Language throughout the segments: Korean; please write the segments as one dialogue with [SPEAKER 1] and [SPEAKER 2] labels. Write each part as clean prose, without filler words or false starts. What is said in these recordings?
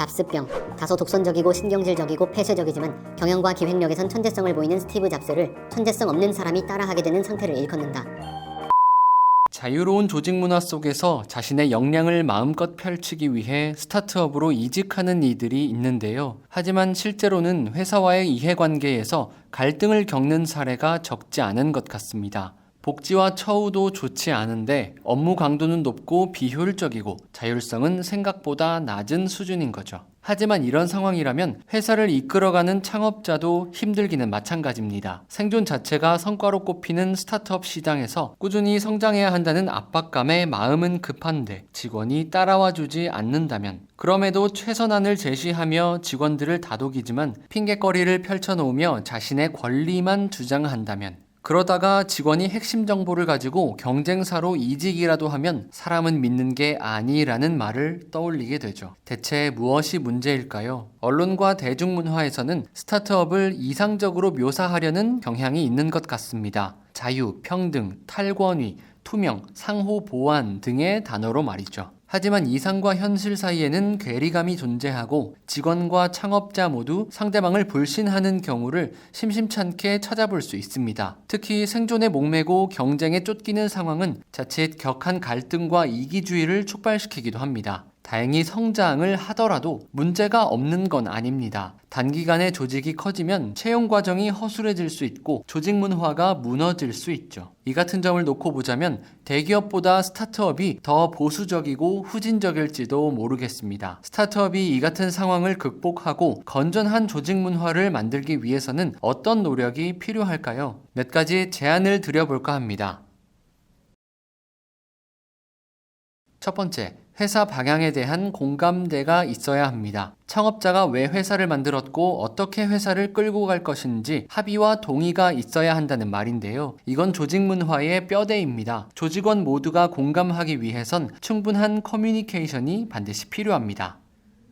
[SPEAKER 1] 잡스병. 다소 독선적이고 신경질적이고 폐쇄적이지만 경영과 기획력에선 천재성을 보이는 스티브 잡스를 천재성 없는 사람이 따라하게 되는 상태를 일컫는다.
[SPEAKER 2] 자유로운 조직 문화 속에서 자신의 역량을 마음껏 펼치기 위해 스타트업으로 이직하는 이들이 있는데요. 하지만 실제로는 회사와의 이해관계에서 갈등을 겪는 사례가 적지 않은 것 같습니다. 복지와 처우도 좋지 않은데 업무 강도는 높고 비효율적이고 자율성은 생각보다 낮은 수준인 거죠. 하지만 이런 상황이라면 회사를 이끌어가는 창업자도 힘들기는 마찬가지입니다. 생존 자체가 성과로 꼽히는 스타트업 시장에서 꾸준히 성장해야 한다는 압박감에 마음은 급한데 직원이 따라와 주지 않는다면, 그럼에도 최선안을 제시하며 직원들을 다독이지만 핑곗거리를 펼쳐놓으며 자신의 권리만 주장한다면, 그러다가 직원이 핵심 정보를 가지고 경쟁사로 이직이라도 하면 사람은 믿는 게 아니라는 말을 떠올리게 되죠. 대체 무엇이 문제일까요? 언론과 대중문화에서는 스타트업을 이상적으로 묘사하려는 경향이 있는 것 같습니다. 자유, 평등, 탈권위, 투명, 상호 보완 등의 단어로 말이죠. 하지만 이상과 현실 사이에는 괴리감이 존재하고 직원과 창업자 모두 상대방을 불신하는 경우를 심심찮게 찾아볼 수 있습니다. 특히 생존에 목매고 경쟁에 쫓기는 상황은 자칫 격한 갈등과 이기주의를 촉발시키기도 합니다. 다행히 성장을 하더라도 문제가 없는 건 아닙니다. 단기간에 조직이 커지면 채용 과정이 허술해질 수 있고 조직 문화가 무너질 수 있죠. 이 같은 점을 놓고 보자면 대기업보다 스타트업이 더 보수적이고 후진적일지도 모르겠습니다. 스타트업이 이 같은 상황을 극복하고 건전한 조직 문화를 만들기 위해서는 어떤 노력이 필요할까요? 몇 가지 제안을 드려볼까 합니다. 첫 번째, 회사 방향에 대한 공감대가 있어야 합니다. 창업자가 왜 회사를 만들었고 어떻게 회사를 끌고 갈 것인지 합의와 동의가 있어야 한다는 말인데요. 이건 조직 문화의 뼈대입니다. 조직원 모두가 공감하기 위해선 충분한 커뮤니케이션이 반드시 필요합니다.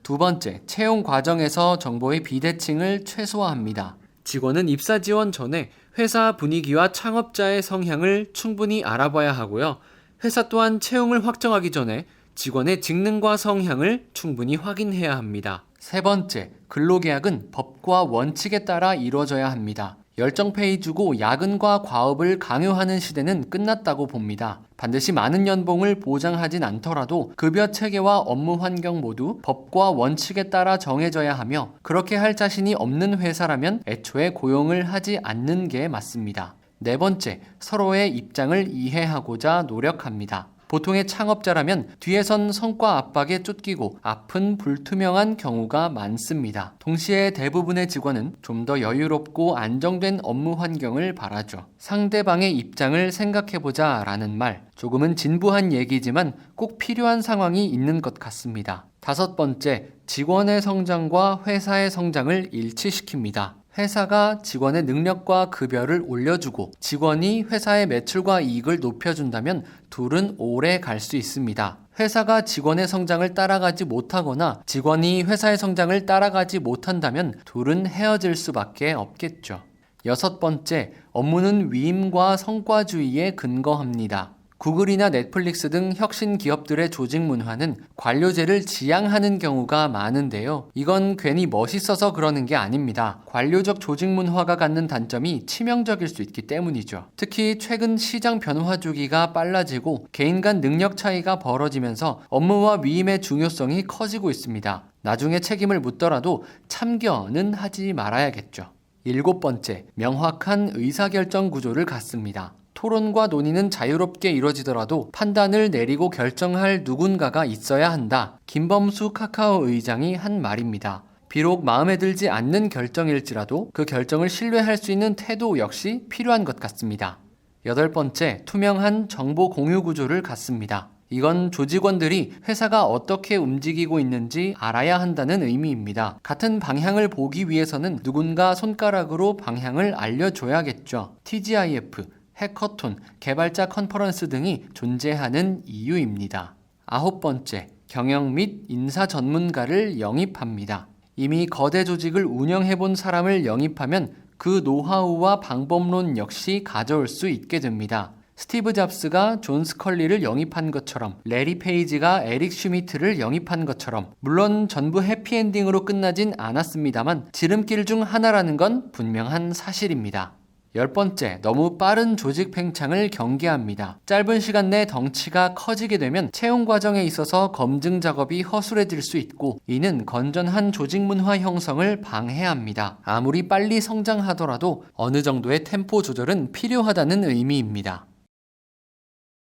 [SPEAKER 2] 두 번째, 채용 과정에서 정보의 비대칭을 최소화합니다. 직원은 입사 지원 전에 회사 분위기와 창업자의 성향을 충분히 알아봐야 하고요. 회사 또한 채용을 확정하기 전에 직원의 직능과 성향을 충분히 확인해야 합니다. 세 번째, 근로계약은 법과 원칙에 따라 이루어져야 합니다. 열정페이 주고 야근과 과업을 강요하는 시대는 끝났다고 봅니다. 반드시 많은 연봉을 보장하진 않더라도 급여 체계와 업무 환경 모두 법과 원칙에 따라 정해져야 하며, 그렇게 할 자신이 없는 회사라면 애초에 고용을 하지 않는 게 맞습니다. 네 번째, 서로의 입장을 이해하고자 노력합니다. 보통의 창업자라면 뒤에선 성과 압박에 쫓기고 앞은 불투명한 경우가 많습니다. 동시에 대부분의 직원은 좀 더 여유롭고 안정된 업무 환경을 바라죠. 상대방의 입장을 생각해보자 라는 말, 조금은 진부한 얘기지만 꼭 필요한 상황이 있는 것 같습니다. 다섯 번째, 직원의 성장과 회사의 성장을 일치시킵니다. 회사가 직원의 능력과 급여를 올려주고 직원이 회사의 매출과 이익을 높여준다면 둘은 오래 갈 수 있습니다. 회사가 직원의 성장을 따라가지 못하거나 직원이 회사의 성장을 따라가지 못한다면 둘은 헤어질 수밖에 없겠죠. 여섯 번째, 업무는 위임과 성과주의에 근거합니다. 구글이나 넷플릭스 등 혁신 기업들의 조직 문화는 관료제를 지향하는 경우가 많은데요. 이건 괜히 멋있어서 그러는 게 아닙니다. 관료적 조직 문화가 갖는 단점이 치명적일 수 있기 때문이죠. 특히 최근 시장 변화 주기가 빨라지고 개인 간 능력 차이가 벌어지면서 업무와 위임의 중요성이 커지고 있습니다. 나중에 책임을 묻더라도 참견은 하지 말아야겠죠. 일곱 번째, 명확한 의사결정 구조를 갖습니다. 토론과 논의는 자유롭게 이루어지더라도 판단을 내리고 결정할 누군가가 있어야 한다. 김범수 카카오 의장이 한 말입니다. 비록 마음에 들지 않는 결정일지라도 그 결정을 신뢰할 수 있는 태도 역시 필요한 것 같습니다. 여덟 번째, 투명한 정보 공유 구조를 갖습니다. 이건 조직원들이 회사가 어떻게 움직이고 있는지 알아야 한다는 의미입니다. 같은 방향을 보기 위해서는 누군가 손가락으로 방향을 알려줘야겠죠. TGIF, 해커톤, 개발자 컨퍼런스 등이 존재하는 이유입니다. 아홉 번째, 경영 및 인사 전문가를 영입합니다. 이미 거대 조직을 운영해본 사람을 영입하면 그 노하우와 방법론 역시 가져올 수 있게 됩니다. 스티브 잡스가 존 스컬리를 영입한 것처럼, 레리 페이지가 에릭 슈미트를 영입한 것처럼, 물론 전부 해피엔딩으로 끝나진 않았습니다만 지름길 중 하나라는 건 분명한 사실입니다. 10번째, 너무 빠른 조직 팽창을 경계합니다. 짧은 시간 내 덩치가 커지게 되면 채용 과정에 있어서 검증 작업이 허술해질 수 있고, 이는 건전한 조직 문화 형성을 방해합니다. 아무리 빨리 성장하더라도 어느 정도의 템포 조절은 필요하다는 의미입니다.